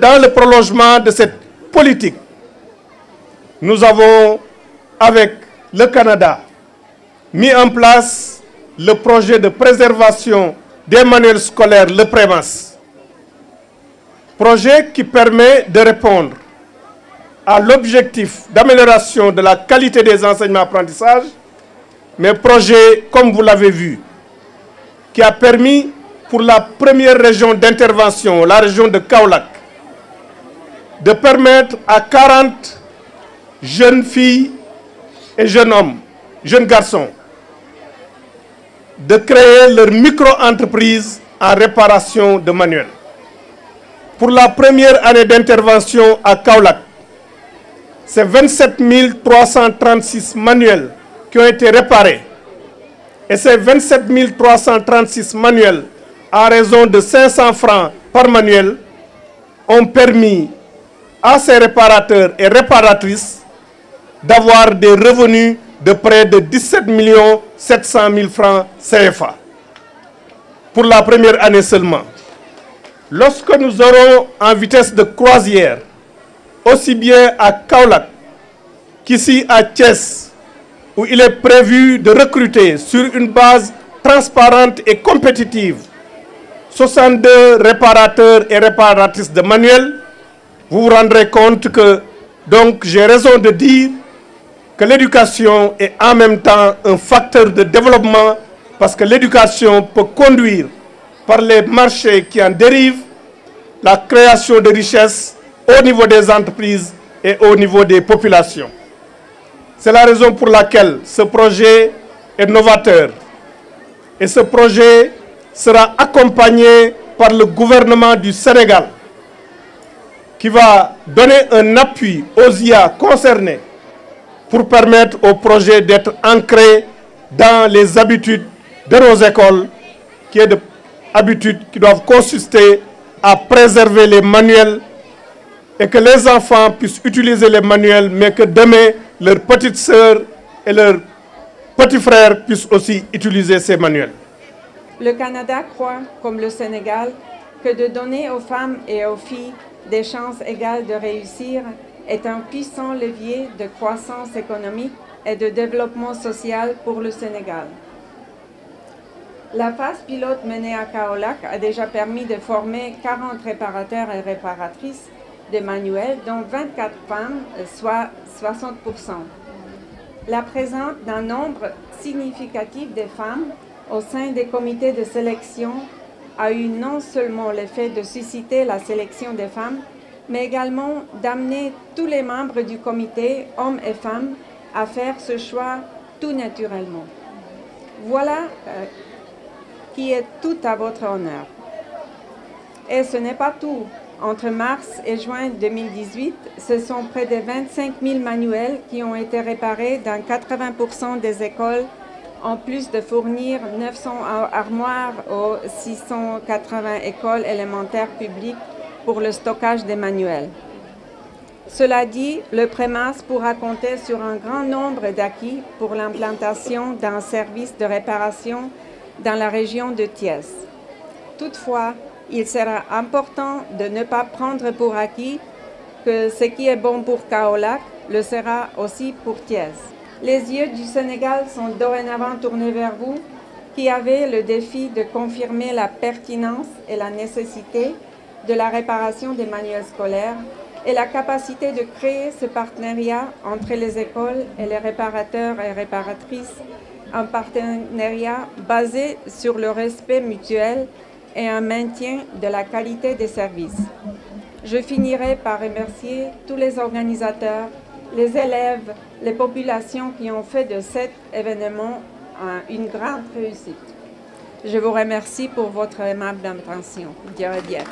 Dans le prolongement de cette politique, nous avons, avec le Canada, mis en place le projet de préservation des manuels scolaires, le PREMAS. Projet qui permet de répondre à l'objectif d'amélioration de la qualité des enseignements-apprentissages, mais projet, comme vous l'avez vu, qui a permis pour la première région d'intervention, la région de Kaolack, de permettre à 40 jeunes filles et jeunes hommes, jeunes garçons, de créer leur micro-entreprise en réparation de manuels. Pour la première année d'intervention à Kaolack, c'est 27 336 manuels qui ont été réparés. Et ces 27 336 manuels, à raison de 500 francs par manuel, ont permis à ces réparateurs et réparatrices d'avoir des revenus de près de 17 700 000 francs CFA pour la première année seulement. Lorsque nous aurons en vitesse de croisière, aussi bien à Kaolack qu'ici à Thiès, où il est prévu de recruter sur une base transparente et compétitive 62 réparateurs et réparatrices de manuels, vous vous rendrez compte que, donc, j'ai raison de dire que l'éducation est en même temps un facteur de développement parce que l'éducation peut conduire par les marchés qui en dérivent la création de richesses au niveau des entreprises et au niveau des populations. C'est la raison pour laquelle ce projet est novateur et ce projet sera accompagné par le gouvernement du Sénégal qui va donner un appui aux IA concernés pour permettre au projet d'être ancré dans les habitudes de nos écoles, qui est de habitudes qui doivent consister à préserver les manuels et que les enfants puissent utiliser les manuels, mais que demain, leurs petites sœurs et leurs petits frères puissent aussi utiliser ces manuels. Le Canada croit, comme le Sénégal, que de donner aux femmes et aux filles des chances égales de réussir est un puissant levier de croissance économique et de développement social pour le Sénégal. La phase pilote menée à Kaolack a déjà permis de former 40 réparateurs et réparatrices de manuels, dont 24 femmes, soit 60%. La présence d'un nombre significatif de femmes au sein des comités de sélection a eu non seulement l'effet de susciter la sélection des femmes, mais également d'amener tous les membres du comité, hommes et femmes, à faire ce choix tout naturellement. Voilà qui est tout à votre honneur. Et ce n'est pas tout. Entre mars et juin 2018, ce sont près de 25 000 manuels qui ont été réparés dans 80% des écoles, en plus de fournir 900 armoires aux 680 écoles élémentaires publiques pour le stockage des manuels. Cela dit, le PREMAS pourra compter sur un grand nombre d'acquis pour l'implantation d'un service de réparation dans la région de Thiès. Toutefois, il sera important de ne pas prendre pour acquis que ce qui est bon pour Kaolack le sera aussi pour Thiès. Les yeux du Sénégal sont dorénavant tournés vers vous, qui avez le défi de confirmer la pertinence et la nécessité de la réparation des manuels scolaires et la capacité de créer ce partenariat entre les écoles et les réparateurs et réparatrices, un partenariat basé sur le respect mutuel et un maintien de la qualité des services. Je finirai par remercier tous les organisateurs, les élèves, les populations qui ont fait de cet événement une grande réussite. Je vous remercie pour votre aimable attention. Dieu est bien.